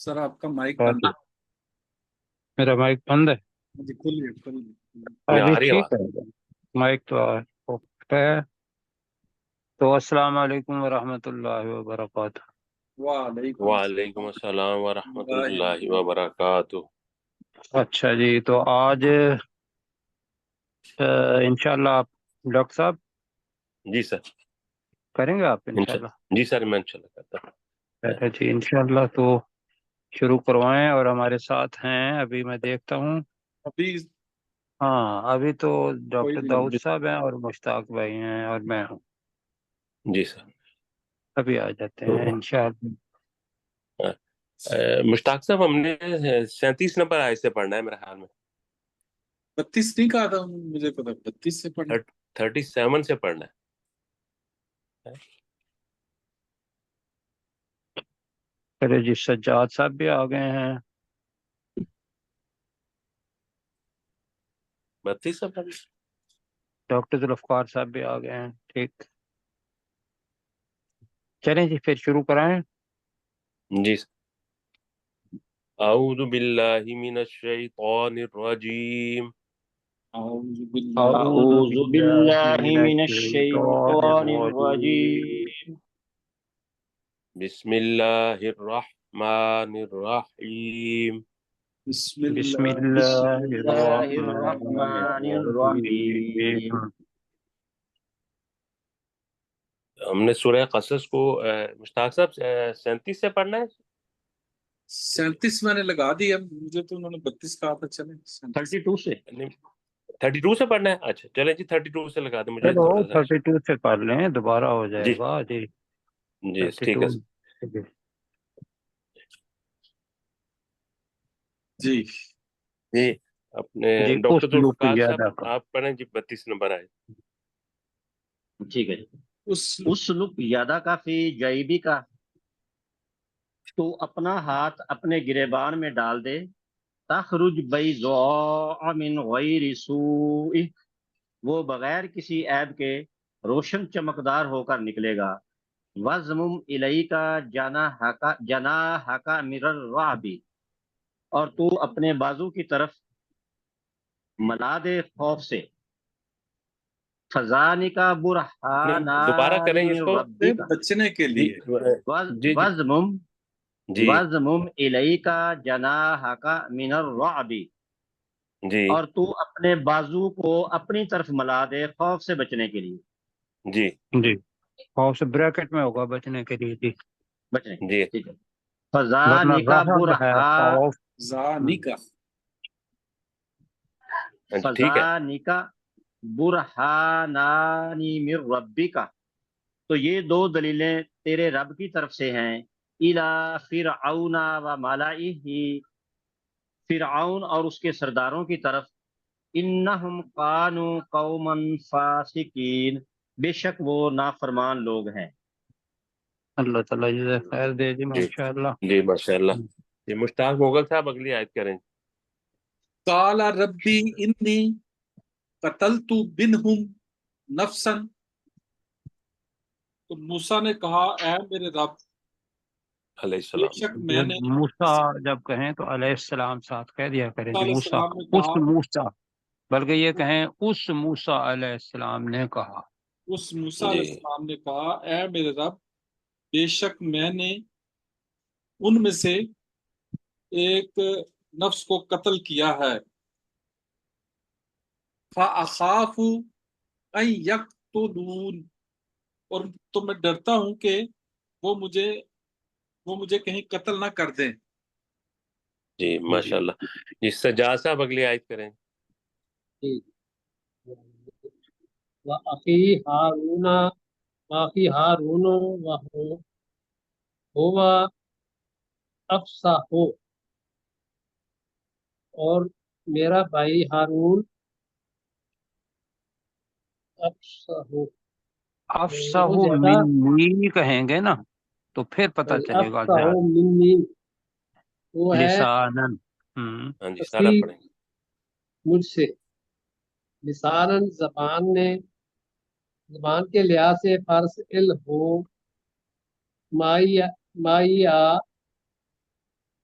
سر آپ کا مائک اور بند ہے میرا مائک بند ہے جی، کھلیے کھلیے میں ابھی آ رہی ٹھیک آواز؟ ہے مائک تو ہے تو السلام علیکم ورحمۃ اللہ وبرکاتہ وعلیکم السلام ورحمۃ اللہ وبرکاتہ۔ اچھا جی تو آج انشاءاللہ آپ ڈاکٹر صاحب جی سر، کریں گے آپ انشاءاللہ؟ جی سر، میں انشاءاللہ کرتا ہوں۔ اچھا جی انشاءاللہ تو شروع کروائیں، اور ہمارے ساتھ ہیں ابھی میں دیکھتا ہوں، ابھی ہاں ابھی تو کوئی ڈاکٹر نہیں داؤد صاحب ہیں اور مشتاق بھائی ہیں اور میں ہوں، جی سر۔ ابھی آ جاتے تو ہیں انشاءاللہ۔ مشتاق صاحب، ہم نے 37 نمبر آئے سے پڑھنا ہے میرے خیال میں۔ 32 نہیں کہا تھا مجھے پتا 32 سے پڑھنا 37 سے پڑھنا ہے۔ چلے جی سجاد صاحب بھی آ گئے ہیں، 32 سے پڑھنا ڈاکٹر ذوالفقار صاحب بھی آ گئے ہیں، ٹھیک چلیں جی پھر شروع کرائیں۔ ہے۔ جی سر۔ اعوذ باللہ من الشیطان الرجیم۔ اعوذ باللہ اعوذ أعوذ باللہ بالله من من الشیطان الشيطان الرجیم، الرجيم. بسم اللہ الرحمن الرحیم۔ بسم بسم اللہ بسم اللہ الله الرحمن الرحمن الرحیم۔ الرحيم. ہم نے سورہ قصص کو مشتاق صاحب 37 سے پڑھنا ہے۔ 37 میں نے لگا دیا، مجھے تو انہوں نے 32 کہا تھا، چلیں 32 سے 32 سے پڑھنا ہے، اچھا چلیں جی 32 سے لگا دیں، مجھے چلو تھوڑا سا 32 سے پڑھ لیں، دوبارہ ہو جی جائے گا جی۔ جی ٹھیک ہے 32 جی جی۔ اپنے جی ڈاکٹر اسلوب ذوالفقار صاحب زیادہ کا، آپ پڑھیں جی، 32 نمبر آئے۔ ٹھیک ہے۔ اس اسلک یادا کا فی جیبی کا، تو اپنا ہاتھ اپنے گریبان میں ڈال دے، تخرج بیضاء من غیر سوء، وہ بغیر کسی عیب کے روشن چمکدار ہو کر نکلے گا۔ وَضْمُمْ إِلَيْكَ جَنَاحَكَ مِنَ الرَّعْبِ، اور تو اپنے بازو کی طرف ملا دے خوف سے۔ فَذَانِكَ دوبارہ کریں بُرْہَانَانِ اس مِن کو سے رَبِّكَ بچنے کے جی لیے جی جی جی وَضْمُمْ إِلَيْكَ جَنَاحَكَ مِنَ الرَّعْبِ، جی اور تو اپنے بازو کو اپنی طرف ملا دے خوف سے بچنے کے لیے، جی جی خوف سے بریکٹ میں ہوگا بچنے کے لیے جی، بچنے کے جی لیے، ٹھیک ہے۔ ورنہ فَذَانِكَ رہب ہے خوف۔ زانی کا جی ٹھیک ہے۔ بُرْہَانَانِ مِن رَبِّكَ، تو یہ دو دلیلیں تیرے رب کی طرف سے ہیں، اِلَى فِرْعَوْنَ وَمَلَئِهِ، فرعون اور اس کے سرداروں کی طرف، انہم قانوا قوما فاسقین، بے شک وہ نافرمان لوگ ہیں۔ اللہ تعالیٰ جزائے خیر دے جی جی ماشاءاللہ۔ جی ماشاء اللہ۔ جی مشتاق مغل صاحب اگلی آیت کریں۔ قال ربی انی قتلت بنہم نفسا، تو موسیٰ نے کہا اے میرے رب، علیہ بے السلام۔ شک میں نے موسیٰ جب کہیں تو علیہ السلام ساتھ کہہ دیا کریں موسیٰ جی، علیہ موسیٰ، السلام نے اس کہا، موسیٰ، بلکہ یہ کہیں اس موسیٰ علیہ السلام نے کہا۔ اس موسیٰ جی علیہ السلام نے کہا اے میرے رب، بے شک میں نے ان میں سے ایک نفس کو قتل کیا ہے، فَأَخَافُ أَن يَقْتُلُونِ، اور تو میں ڈرتا ہوں کہ وہ مجھے کہیں قتل نہ کر دیں۔ جی ماشاء اللہ۔ جی سجاد صاحب اگلی آیت کریں۔ وَأَخِي هارون وَهُوَ أَفْصَحُ، اور میرا بھائی ہارون افصح، افصح وہ زیادہ منی کہیں گے نا تو پھر پتہ چلے گا افصح زیادہ، منی، وہ ہے لسانن۔ ہاں جی سارا فصیح پڑھیں۔ مجھ سے، لسانن زبان کے لحاظ سے فرض ہو، مائی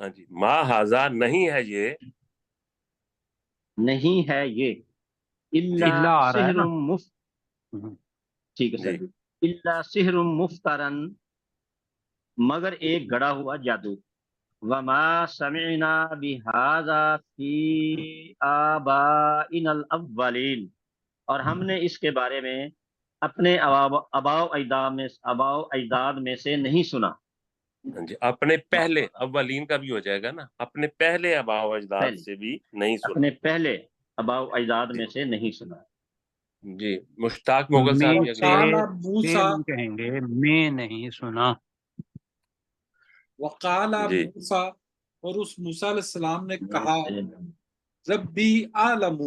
ہاں جی، ما ہاذا نہیں ہے یہ، نہیں ہے یہ، الا اللہ آ رہا ہے سحر نا۔ ٹھیک ہے سر جی جی، الا سحر مفترن، مگر ایک گڑا ہوا جادو، وما سمعنا بہذا فی آبائنا الاولین، اور ہم نے اس کے بارے میں اپنے آباء و اجداد میں سے نہیں سنا۔ ہاں جی، اپنے پہلے، اولین کا بھی ہو جائے گا نا، اپنے پہلے آباء و اجداد پہلے سے بھی نہیں سنا۔ اپنے پہلے آباء و اجداد جی میں سے نہیں سنا۔ جی، مشتاق مغل میں صاحب کی اگلی سے وقال موسیٰ، پھر کہیں گے میں نہیں سنا۔ وقال جی موسیٰ، اور اس موسیٰ علیہ السلام نے کہا، ربی عالم،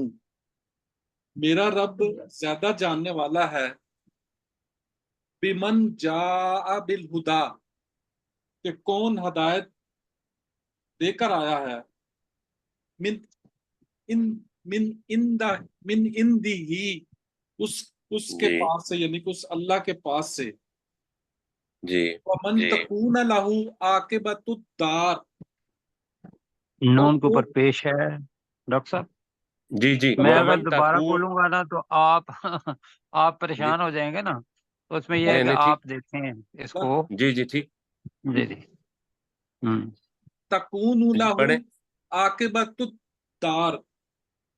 میرا رب زیادہ جاننے والا ہے، بمن جاء بالہدا، کہ کون ہدایت دے کر آیا ہے، من ان من اندہ من اندی ہی، اس کے جی پاس سے، یعنی کہ اس اللہ کے پاس سے، جی ومن تکون لہو عاقبۃ الدار، اور نون کے وہ اوپر پیش ہے ڈاکٹر صاحب۔ جی جی، میں اگر ومن دوبارہ تکون، بولوں گا نا تو آپ آپ جی پریشان ہو جائیں گے نا، تو اس میں یہ ہے نہیں کہ نہیں ٹھیک، آپ دیکھیں اس کو۔ جی جی ٹھیک، جی جی تکون جی لہو پڑھیں۔ عاقبۃ الدار،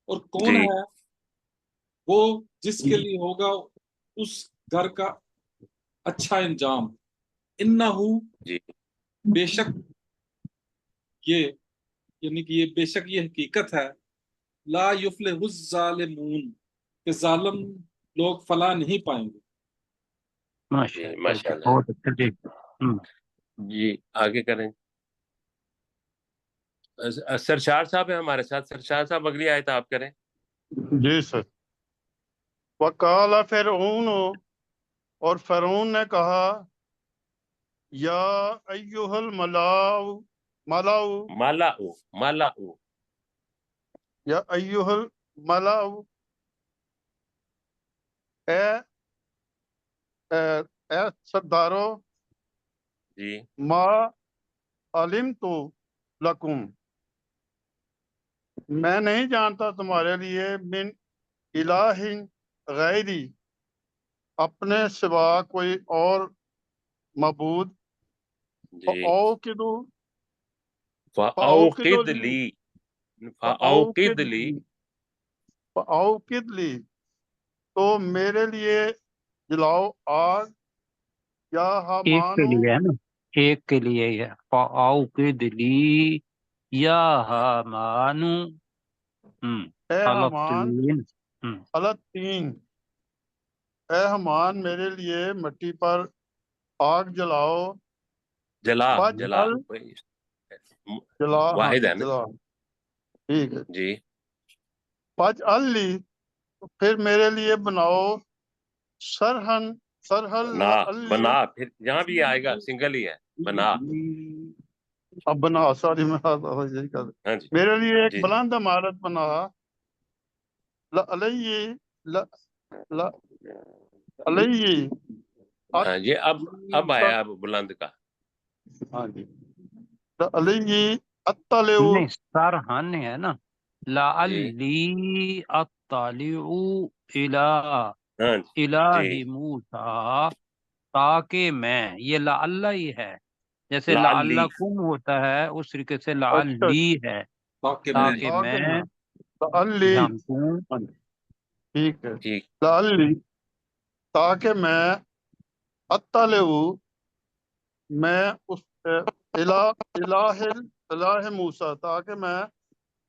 اور کون جی ہے وہ جس کے لیے ہوگا اس گھر کا اچھا انجام، انہو، جی بے شک یہ، یعنی کہ یہ بے شک یہ حقیقت ہے، لا یفلح الظالمون، کہ ظالم لوگ فلاح نہیں پائیں گے۔ ماشاء جی اللہ، ماشاء اللہ، بہت اچھا جی۔ جی آگے کریں۔ سرشار صاحب ہیں ہمارے ساتھ، سرشار صاحب اگلی آیت آپ کریں۔ جی سر۔ وقال فرعون، اور فرعون نے کہا، یا ایہا الملاؤ، ملاؤ، مالا یا ایہا الملاؤ، اے اے سردارو، جی ما علمت لکم، میں نہیں جانتا تمہارے لیے، من الہ غیری، اپنے سوا کوئی اور معبود، جی، فاوقدو، فاوقد لی، فاوقد لی، فاوقد لی، تو میرے لیے جلاؤ آگ، یا ایک کے حمانو، لیے ہے نا، ایک کے لیے ہے، فَأَوْقِدْ لِي یا حَمَانُ، اے حمان، الطین، التین، اے حمان میرے لیے مٹی پر آگ جلاؤ، جلا فجعل، جلا، ہاں واحد جی ہے نا، جلا، ٹھیک ہے، جی فجعل لی، تو پھر میرے لیے بناؤ، سرہن، سرحل لی، بنا، پھر یہاں بھی آئے گا، سنگل ہی ہے، بنا، اب بنا، سوری میں یہی کر، ہاں جی میرے لیے ایک جی بلند عمارت بنا، علیہ، علیہ، ہاں جی، اب آیا اب بلند کا، ہاں جی، علیہ اطلع، نہیں سرحن ہے نا، جی لَعَلِّي أَطَّلِعُ ہاں جی جی، إِلَٰهِ موسیٰ، تاکہ میں، یہ لعلہ ہی ہے، جیسے لعلی، لعلکم ہوتا ہے اس طریقے سے اچھا، لعلی ہے، تاکہ میں تاکہ تاکہ میں میں، لعلی، جھانکوں۔ ٹھیک ہے، ٹھیک، لعلی، تاکہ میں، اطلع، میں اس الہ موسیٰ، تاکہ میں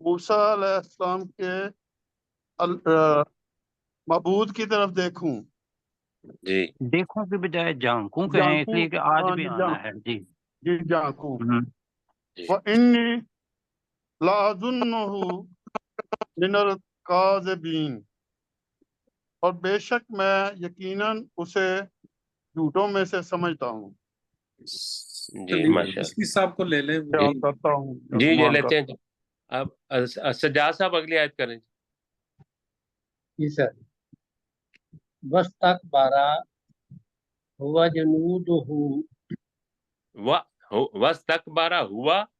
موسیٰ علیہ السلام کے معبود کی طرف دیکھوں، جی دیکھوں کے بجائے جھانکوں کہیں، اس جانکوں، لیے کہ آج ہاں بھی جی آنا ہے جی۔ جی جانکوں، جی وَإِنِّي لَأَظُنُّهُ مِنَ الْكَاذِبِينَ، اور بے شک میں یقیناً اسے جھوٹوں میں سے سمجھتا ہوں، جی ماشاء اس کی صاحب کو لے لیں خیال وہی۔ کرتا ہوں، اللہ، جی گمان لیتے ہیں کرتا جی۔ اب سجاد صاحب اگلی آیت کریں جی۔ جی سر، وَاسْتَكْبَرَ هُوَ جُنُودُهُ، وَاسْتَكْبَرَ ہوا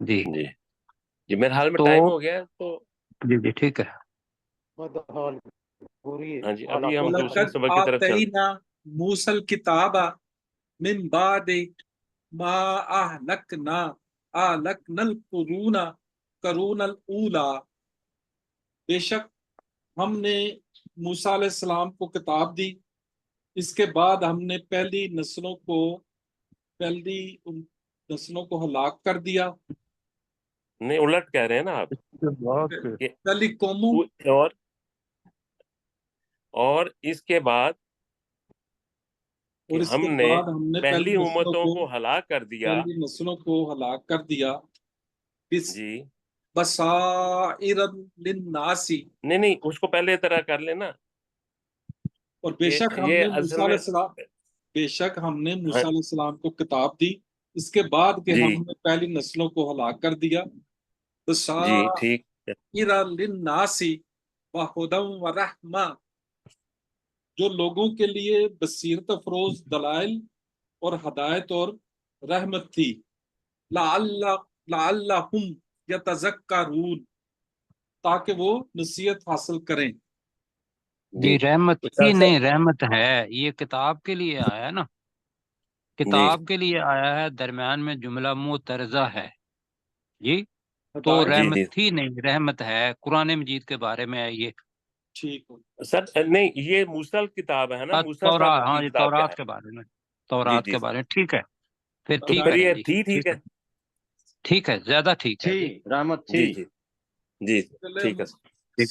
جی جی جی میرے حال میں تو ٹائم ہو گیا ہے، تو جی جی ٹھیک ہے. بدحال بری ہاں جی ابھی حالات ہم میں دوسرے وَلَقَدْ سبق کی طرف چلتے آتَيْنَا مُوسَى الْكِتَابَ مِنْ بَعْدِ مَا أَهْلَكْنَا الْقُرُونَ الْأُولَى. بے شک ہم نے موسیٰ علیہ السلام کو کتاب دی، اس کے بعد ہم نے پہلی نسلوں کو ہلاک کر دیا. نہیں الٹ کہہ رہے ہیں نا آپ کے بعد پھر کہ پہلی قوموں اور اس کے بعد کہ اور اس ہم کے نے بعد ہم نے پہلی امتوں کو ہلاک کر دیا. پہلی نسلوں کو ہلاک کر دیا. جی بصائر للناس. نہیں اس کو پہلے طرح کر لینا. اور بے شک ہم یہ نے اصل موسیٰ علیہ میں السلام بے شک ہم نے ہاں موسیٰ علیہ السلام کو کتاب دی، اس کے بعد کہ جی ہم نے پہلی نسلوں کو ہلاک کر دیا. جی ٹھیک بصائر للناس وہدی ورحمہ، جو لوگوں کے لیے بصیرت افروز دلائل اور ہدایت اور رحمت تھی. لعلہم یتذکرون، تاکہ وہ نصیحت حاصل کریں. جی رحمت جی ہی نہیں، رحمت ہے. یہ کتاب کے لیے آیا ہے نا، جی کتاب کے لیے آیا ہے، درمیان میں جملہ معترضہ ہے. جی تو ہدایت جی جی رحمت ہی نہیں، رحمت ہے. قرآن مجید کے بارے میں ہے یہ. ٹھیک ہو. سر نہیں یہ موسیٰ کتاب ہے نا، موسیٰ صاحب تورات، ہاں کی یہ کتاب کیا تورات ہے. کے بارے میں، جی تورات جی کے بارے میں. ٹھیک ہے پھر، تو ٹھیک پھر ہے یہ جی، ٹھیک ٹھیک ہے. ہے، ٹھیک ہے، زیادہ ٹھیک ہے تھی جی. رحمت تھی. جی جی جی چلے ٹھیک ہے ٹھیک.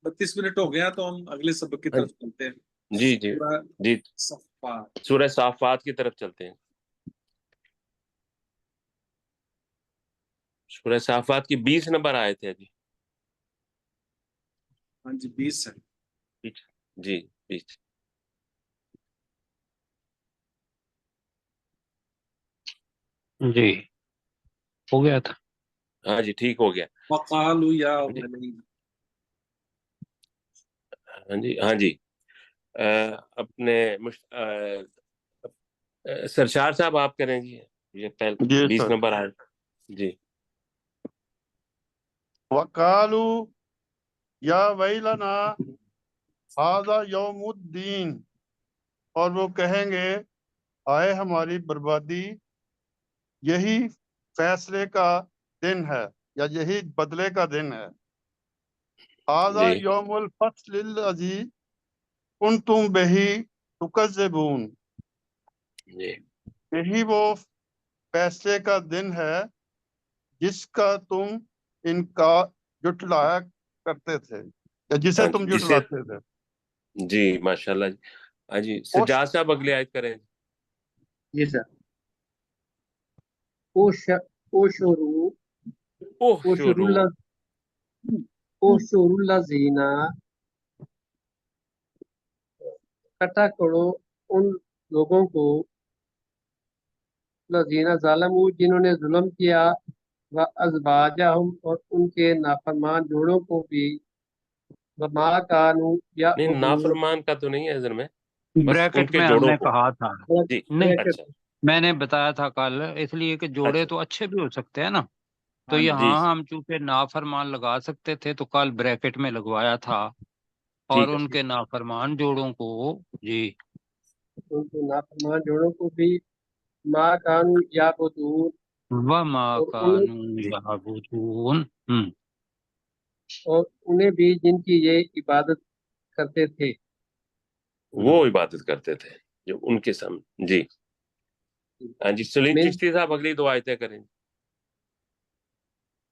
32 منٹ ہو گیا، تو ہم اگلے سبق کی طرف چلتے ہیں. جی جی سورہ جی صفات. سورہ صافات کی طرف چلتے ہیں. سورہ صافات کی 20 نمبر آیت ہے جی. ہاں جی 20 ہے. جی 20. جی ہو گیا تھا. ہاں جی ٹھیک ہو گیا. وقالوا یا جی ویلینا. ہاں جی ہاں جی اپنے سرشار صاحب آپ کریں جی. یہ پہلے جی 20 سر. نمبر آیت. جی وقالو یا ویلنا ھذا یوم الدین، اور وہ کہیں گے آئے ہماری بربادی، یہی فیصلے کا دن ہے یا یہی بدلے کا دن ہے. ھذا جی یوم الفصل الذی کنتم بہ تکذبون، جی یہی وہ فیصلے کا دن ہے جس کا تم ان کا جٹلایا کرتے تھے یا جسے ہاں جی تم جسے جٹلاتے تھے. جی ماشاء اللہ جی. ہاں جی سجاد صاحب اگلی آیت کریں. جی سر. اوشرو اوہ شروع اوشر الذین، اکٹھا کرو ان لوگوں کو، الذین ظالموا جنہوں نے ظلم کیا، وازواجہم اور ان کے نافرمان جوڑوں کو بھی، وما کانوا نہیں یعبدون. نافرمان کا تو نہیں ہے اذن میں، بس ان بریکٹ کے میں ہم جوڑوں نے کو. کہا تھا. جی نہیں اچھا میں نے بتایا تھا کل، اس لیے کہ جوڑے اچھا تو اچھے بھی ہو سکتے ہیں نا. تو ہاں جی جی یہاں ہم چونکہ نافرمان لگا سکتے تھے تو کل بریکٹ میں لگوایا تھا. اور ٹھیک ہے ان کے نافرمان جوڑوں کو جی ان کے نافرمان جوڑوں کو بھی، ما کانوا یعبدون، وما اور انہیں كانوا يعبدون. اور انہیں بھی جن کی یہ عبادت کرتے تھے. وہ عبادت کرتے تھے جو ان کے سامنے. جی ہاں جی سلیم من چشتی صاحب اگلی 2 آیتیں کریں.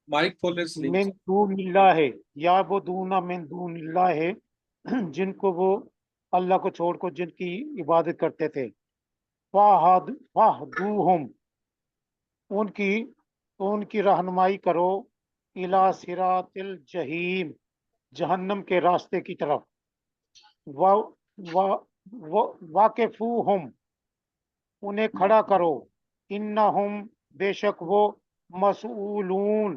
مائک کھولے سلیم من صاحب. دون اللہ یعبدون من دون اللہ، جن کو وہ اللہ کو چھوڑ کر جن کی عبادت کرتے تھے. فاہدوہم، ان کی رہنمائی کرو، الی صراط الجحیم، جہنم کے راستے کی طرف. واقفوہم، انہیں کھڑا کرو، انہم، بے شک وہ، مسئولون،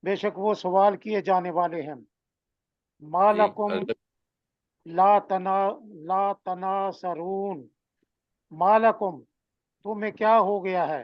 بے شک وہ سوال کیے جانے والے ہیں. جی مالکم لا تناصرون، مالکم، تمہیں کیا ہو گیا ہے،